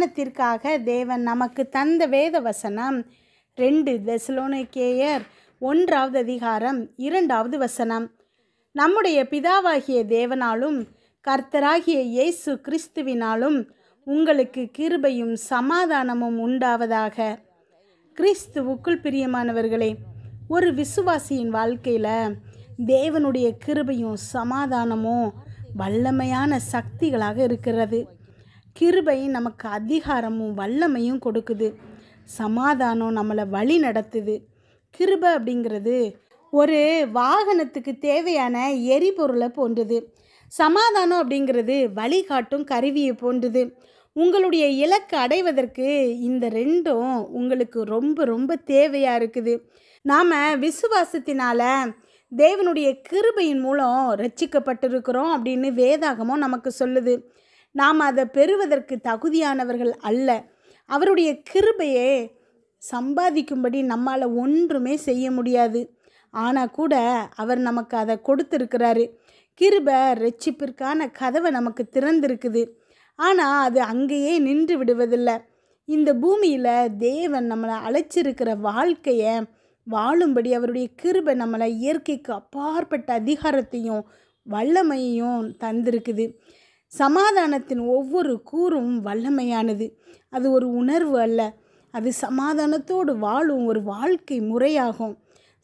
தியானத்திற்காக தேவன் நமக்கு தந்த வேத வசனம் 2 தெசலோனிக்கேயர் 1வது அதிகாரம் 2வது வசனம். நம்முடைய பிதாவாகிய தேவனாலும் கர்த்தராகிய இயேசு கிறிஸ்துவினாலும் உங்களுக்கு கிருபையும் சமாதானமும் உண்டாவதாக. கிறிஸ்துவுக்குள் பிரியமானவர்களே, ஒரு விசுவாசியின் வாழ்க்கையில் தேவனுடைய கிருபையும் சமாதானமும் வல்லமையான சக்திகளாக இருக்கிறது. கிருபை நமக்கு அதிகாரமும் வல்லமையும் கொடுக்குது. சமாதானம் நம்மளை வழி நடத்துது. கிருபை அப்படிங்கிறது ஒரு வாகனத்துக்கு தேவையான எரிபொருளை போன்றது. சமாதானம் அப்படிங்கிறது வழிகாட்டும் கருவியை போன்றது. உங்களுடைய இலக்கு அடைவதற்கு இந்த ரெண்டும் உங்களுக்கு ரொம்ப ரொம்ப தேவையாக இருக்குது. நாம் விசுவாசத்தினால தேவனுடைய கிருபையின் மூலம் ரட்சிக்கப்பட்டிருக்கிறோம் அப்படின்னு வேதாகமும் நமக்கு சொல்லுது. நாம் அதை பெறுவதற்கு தகுதியானவர்கள் அல்ல. அவருடைய கிருபையை சம்பாதிக்கும்படி நம்மால் ஒன்றுமே செய்ய முடியாது. ஆனால் கூட அவர் நமக்கு அதை கொடுத்துருக்கிறாரு. கிருபை ரட்சிப்பிற்கான கதவை நமக்கு திறந்திருக்குது. ஆனால் அது அங்கேயே நின்று விடுவதில்லை. இந்த பூமியில் தேவன் நம்மளை அழைச்சிருக்கிற வாழ்க்கையை வாழும்படி அவருடைய கிருபை நம்மளை இயற்கைக்கு அப்பாற்பட்ட அதிகாரத்தையும் வல்லமையையும் தந்திருக்குது. சமாதானத்தின் ஒவ்வொரு கூறும் வல்லமையானது. அது ஒரு உணர்வு அல்ல, அது சமாதானத்தோடு வாழும் ஒரு வாழ்க்கை முறையாகும்.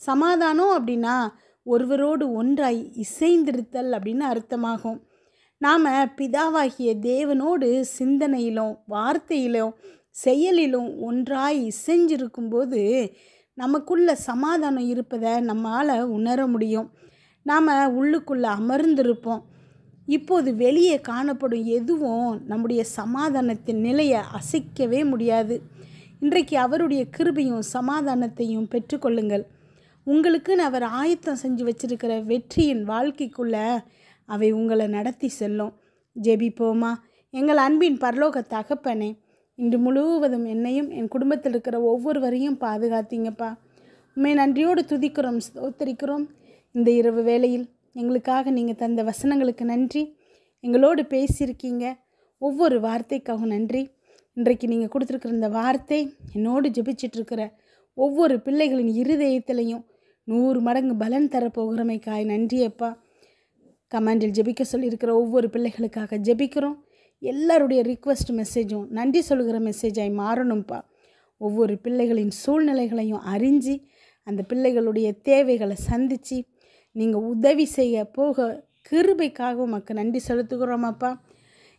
சமாதானம் அப்படின்னா ஒருவரோடு ஒன்றாய் இசைந்திருத்தல் அப்படின்னு அர்த்தமாகும். நாம் பிதாவாகிய தேவனோடு சிந்தனையிலும் வார்த்தையிலும் செயலிலும் ஒன்றாய் இசைஞ்சிருக்கும்போது நமக்குள்ள சமாதானம் இருப்பதை நம்மால் உணர முடியும். நாம் உள்ளுக்குள்ளே அமர்ந்திருப்போம். இப்போது வெளியே காணப்படும் எதுவும் நம்முடைய சமாதானத்தின் நிலையை அசைக்கவே முடியாது. இன்றைக்கு அவருடைய கிருபையும் சமாதானத்தையும் பெற்றுக்கொள்ளுங்கள். உங்களுக்குன்னு அவர் ஆயத்தம் செஞ்சு வச்சிருக்கிற வெற்றியின் வாழ்க்கைக்குள்ளே அவை உங்களை நடத்தி செல்லும். ஜெபிப்போமா. எங்கள் அன்பின் பரலோக தகப்பனே, இன்று முழுவதும் என்னையும் என் குடும்பத்தில் இருக்கிற ஒவ்வொருவரையும் பாதுகாத்தீங்கப்பா. உண்மை நன்றியோடு துதிக்கிறோம், ஸ்தோத்தரிக்கிறோம். இந்த இரவு வேளையில் எங்களுக்காக நீங்கள் தந்த வசனங்களுக்கு நன்றி. எங்களோடு பேசியிருக்கீங்க, ஒவ்வொரு வார்த்தைக்காகவும் நன்றி. இன்றைக்கு நீங்கள் கொடுத்துருக்குற இந்த வார்த்தை என்னோடு ஜெபிச்சிட்ருக்கிற ஒவ்வொரு பிள்ளைகளின் இருதயத்திலையும் 100 மடங்கு பலன் தரப்போகிறமைக்காய் நன்றியப்பா. கமாண்டில் ஜெபிக்க சொல்லியிருக்கிற ஒவ்வொரு பிள்ளைகளுக்காக ஜெபிக்கிறோம். எல்லாருடைய ரிக்வெஸ்ட் மெசேஜும் நன்றி சொல்கிற மெசேஜாய் மாறணும்ப்பா. ஒவ்வொரு பிள்ளைகளின் சூழ்நிலைகளையும் அறிஞ்சு அந்த பிள்ளைகளுடைய தேவைகளை சந்தித்து நீங்கள் உதவி செய்ய போக கிருபைக்காக உமக்கு நன்றி செலுத்துகிறோமாப்பா.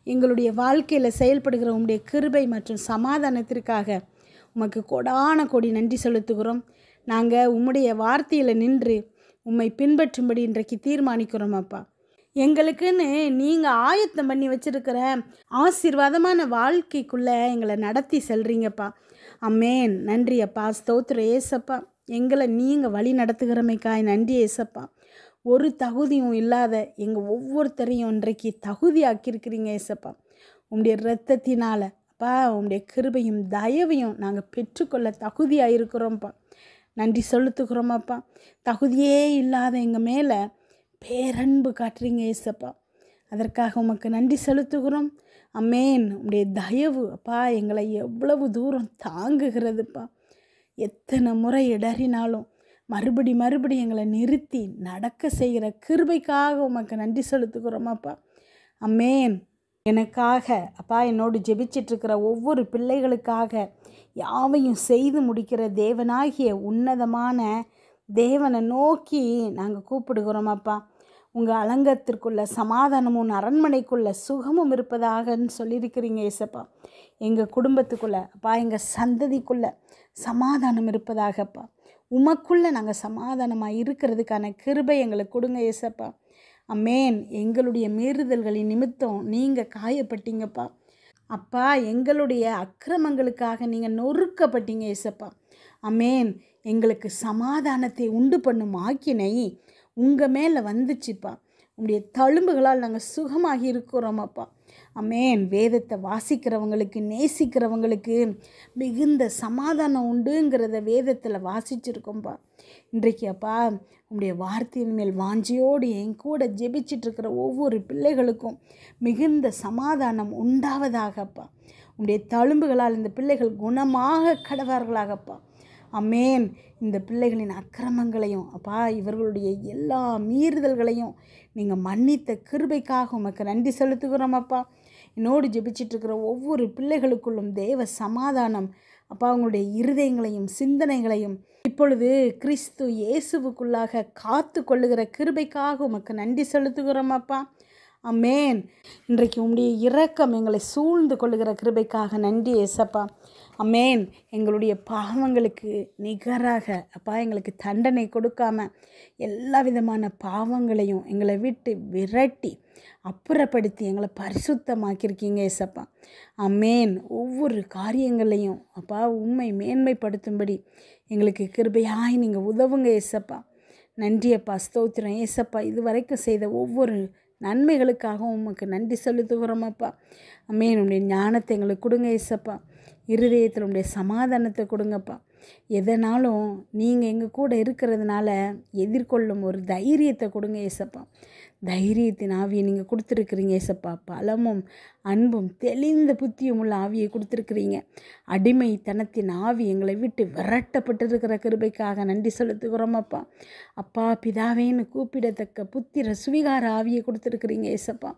எங்களுடைய வாழ்க்கையில் செயல்படுகிற உம்முடைய கிருபை மற்றும் சமாதானத்திற்காக உமக்கு கோடான கோடி நன்றி செலுத்துகிறோம். நாங்கள் உம்முடைய வார்த்தையில் நின்று உம்மை பின்பற்றும்படி இன்றைக்கு தீர்மானிக்கிறோமாப்பா. எங்களுக்குன்னு நீங்கள் ஆயத்தம் பண்ணி வச்சுருக்கிற ஆசீர்வாதமான வாழ்க்கைக்குள்ளே எங்களை நடத்தி செல்றீங்கப்பா. அம்மேன். நன்றி அப்பா, ஸ்தோத்திரம் ஏசப்பா. எங்களை நீங்கள் வழி நடத்துகிறமைக்காய் நன்றி ஏசப்பா. ஒரு தகுதியும் இல்லாத எங்கள் ஒவ்வொருத்தரையும் இன்றைக்கு தகுதி ஆக்கியிருக்கிறீங்க ஏசப்பா. உம்முடைய இரத்தத்தினால் அப்பா, உம்முடைய கிருபையும் தயவையும் நாங்கள் பெற்றுக்கொள்ள தகுதியாக இருக்கிறோம்ப்பா. நன்றி செலுத்துகிறோமாப்பா. தகுதியே இல்லாத எங்கள் மேலே பேரன்பு காட்டுறீங்க ஏசப்பா. அதற்காக உமக்கு நன்றி செலுத்துகிறோம். அம்மேன். உம்முடைய தயவு அப்பா எங்களை எவ்வளவு தூரம் தாங்குகிறதுப்பா. எத்தனை முறை இடறினாலும் மறுபடி எங்களை நிறுத்தி நடக்க செய்கிற கிருபைக்காக உமக்கு நன்றி செலுத்துகிறோமாப்பா. அம்மேன். எனக்காக அப்பா, என்னோடு ஜெபிச்சிட்ருக்கிற ஒவ்வொரு பிள்ளைகளுக்காக யாவையும் செய்து முடிக்கிற தேவனாகிய உன்னதமான தேவனை நோக்கி நாங்கள் கூப்பிடுகிறோமாப்பா. உங்கள் அலங்கத்திற்குள்ள சமாதானமும் அரண்மனைக்குள்ள சுகமும் இருப்பதாகன்னு சொல்லியிருக்கிறீங்க ஏசப்பா. எங்கள் குடும்பத்துக்குள்ளே அப்பா, எங்கள் சந்ததிக்குள்ளே சமாதானம் இருப்பதாகப்பா. உமக்குள்ளே நாங்கள் சமாதானமாக இருக்கிறதுக்கான கிருபை எங்களுக்கு கொடுங்க ஏசப்பா. அம்மேன். எங்களுடைய மீறுதல்களின் நிமித்தம் நீங்கள் காயப்பட்டீங்கப்பா. அப்பா, எங்களுடைய அக்கிரமங்களுக்காக நீங்கள் நொறுக்கப்பட்டீங்க ஏசப்பா. அம்மேன். எங்களுக்கு சமாதானத்தை உண்டு பண்ணும் ஆக்கினை உங்கள் மேலே வந்துச்சுப்பா. உங்களுடைய தழும்புகளால் நாங்கள் சுகமாகி இருக்கிறோமாப்பா. அமேன். வேதத்தை வாசிக்கிறவங்களுக்கு நேசிக்கிறவங்களுக்கு மிகுந்த சமாதானம் உண்டுங்கிறத வேதத்தில் வாசிச்சிருக்கோம்ப்பா. இன்றைக்கு அப்பா, உங்களுடைய வார்த்தையின் மேல் வாஞ்சியோடு என் கூட ஜெபிச்சிட்ருக்கிற ஒவ்வொரு பிள்ளைகளுக்கும் மிகுந்த சமாதானம் உண்டாவதாகப்பா. உம்முடைய தழும்புகளால் இந்த பிள்ளைகள் குணமாக கடவார்களாகப்பா. அமேன். இந்த பிள்ளைகளின் அக்கிரமங்களையும் அப்பா இவர்களுடைய எல்லா மீறுதல்களையும் நீங்கள் மன்னித்த கிருபைக்காக உமக்கு நன்றி செலுத்துகிறோம் அப்பா. என்னோடு ஜெபிச்சிட்ருக்கிற ஒவ்வொரு பிள்ளைகளுக்குள்ளும் தேவ சமாதானம் அப்பா அவங்களுடைய இருதயங்களையும் சிந்தனைகளையும் இப்பொழுது கிறிஸ்து இயேசுவுக்குள்ளாக காத்து கொள்ளுகிற கிருபைக்காக உமக்கு நன்றி செலுத்துகிறோம் அப்பா. அமேன். இன்றைக்கு உம்முடைய இரக்கம் எங்களை சூழ்ந்து கொள்ளுகிற கிருபைக்காக நன்றி ஏசப்பா. அமேன். எங்களுடைய பாவங்களுக்கு நிகராக அப்பா எங்களுக்கு தண்டனை கொடுக்காம எல்லா விதமான பாவங்களையும் எங்களை விட்டு விரட்டி அப்புறப்படுத்தி எங்களை பரிசுத்தமாக்கியிருக்கீங்க ஏசப்பா. அமேன். ஒவ்வொரு காரியங்களையும் அப்பா உண்மை மேன்மைப்படுத்தும்படி எங்களுக்கு கிருபையாய் நீங்கள் உதவுங்க ஏசப்பா. நன்றி அப்பா. ஸ்தோத்திரம் ஏசப்பா. இதுவரைக்கும் செய்த ஒவ்வொரு நன்மைகளுக்காகவும் உமக்கு நன்றி செலுத்துகிறோம் அப்பா. அமேன். உடைய ஞானத்தை எங்களுக்கு கொடுங்க ஏசப்பா. இருதயத்தில் உடைய சமாதானத்தை கொடுங்கப்பா. எதனாலும் நீங்கள் எங்கள் கூட இருக்கிறதுனால எதிர்கொள்ளும் ஒரு தைரியத்தை கொடுங்க ஏசப்பா. தைரியத்தின் ஆவியை நீங்கள் கொடுத்துருக்குறீங்க ஏசப்பா. பலமும் அன்பும் தெளிந்த புத்தியும் உள்ள ஆவியை கொடுத்துருக்குறீங்க. அடிமைத்தனத்தின் ஆவி எங்களை விட்டு விரட்டப்பட்டிருக்கிற கிருபைக்காக நன்றி செலுத்துகிறோம் அப்பா. அப்பா பிதாவேன்னு கூப்பிடத்தக்க புத்திர சுவிகார ஆவியை கொடுத்துருக்குறீங்க ஏசப்பா.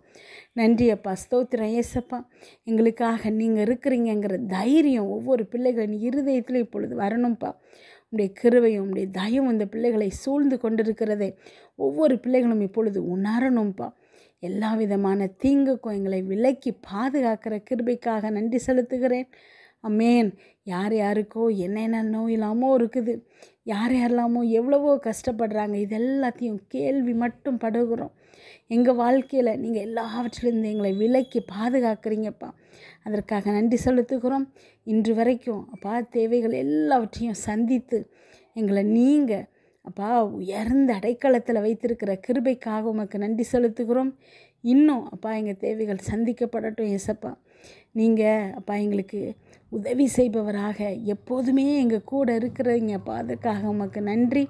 நன்றி அப்பா. ஸ்தோத்திரம் ஏசப்பா. எங்களுக்காக நீங்கள் இருக்கிறீங்கிற தைரியம் ஒவ்வொரு பிள்ளைகளின் இருதயத்திலும் இப்பொழுது வரணும்ப்பா. உடைய கிருபையும் உடைய தயவும் இந்த பிள்ளைகளை சூழ்ந்து கொண்டிருக்கிறதே ஒவ்வொரு பிள்ளைகளும் இப்பொழுது உணரணும்ப்பா. எல்லா விதமான தீங்குக்கும் எங்களை விலக்கி பாதுகாக்கிற கிருபைக்காக நன்றி செலுத்துகிறேன். அமேன். யார் யாருக்கோ என்னென்ன நோய் இல்லாமல் இருக்குது, யார் யாரெல்லாமோ எவ்வளவோ கஷ்டப்படுறாங்க, இதெல்லாத்தையும் கேள்வி மட்டும் படுகிறோம். எங்கள் வாழ்க்கையில் நீங்கள் எல்லாவற்றிலிருந்து எங்களை விலக்கி பாதுகாக்கிறீங்கப்பா. அதற்காக நன்றி செலுத்துகிறோம். இன்று வரைக்கும் அப்பா தேவைகள் எல்லாவற்றையும் சந்தித்து எங்களை நீங்கள் அப்பா உயர்ந்த அடைக்கலத்தில் வைத்திருக்கிற கிருபைக்காக உமக்கு நன்றி செலுத்துகிறோம். இன்னும் அப்பா எங்கள் தேவைகள் சந்திக்கப்படட்டும் ஏசப்பா. நீங்கள் அப்பா எங்களுக்கு உதவி செய்பவராக எப்போதுமே எங்கள் கூட இருக்கிறீங்கப்பா. அதற்காக உமக்கு நன்றி.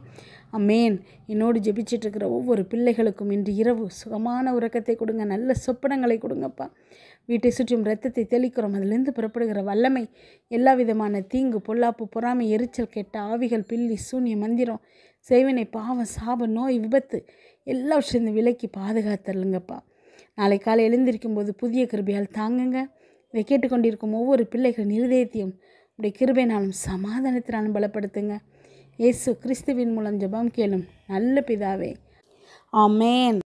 அமேன். என்னோடு ஜெபிச்சிட்ருக்கிற ஒவ்வொரு பிள்ளைகளுக்கும் இன்று இரவு சுகமான உறக்கத்தை கொடுங்க, நல்ல சொப்பனங்களை கொடுங்கப்பா. வீட்டை சுற்றும் இரத்தத்தை தெளிக்கிறோம். அதிலிருந்து புறப்படுகிற வல்லமை எல்லா விதமான தீங்கு பொல்லாப்பு பொறாமை எரிச்சல் கெட்ட ஆவிகள் பில்லி சூன்ய மந்திரம் செய்வினை பாவம் சாபம் நோய் விபத்து எல்லாவற்றிலிருந்து விலக்கி பாதுகாத்தருங்கப்பா. நாளை காலை எழுந்திருக்கும் போது புதிய கிருபையால் தாங்குங்க. இதை கேட்டுக்கொண்டிருக்கும் ஒவ்வொரு பிள்ளைகளின் இருதயத்தையும் உடைய கிருபையினாலும் சமாதானத்தினாலும் பலப்படுத்துங்க. இயேசு கிறிஸ்துவின் மூலம் ஜெபம் கேளும் நல்ல பிதாவே. ஆமேன்.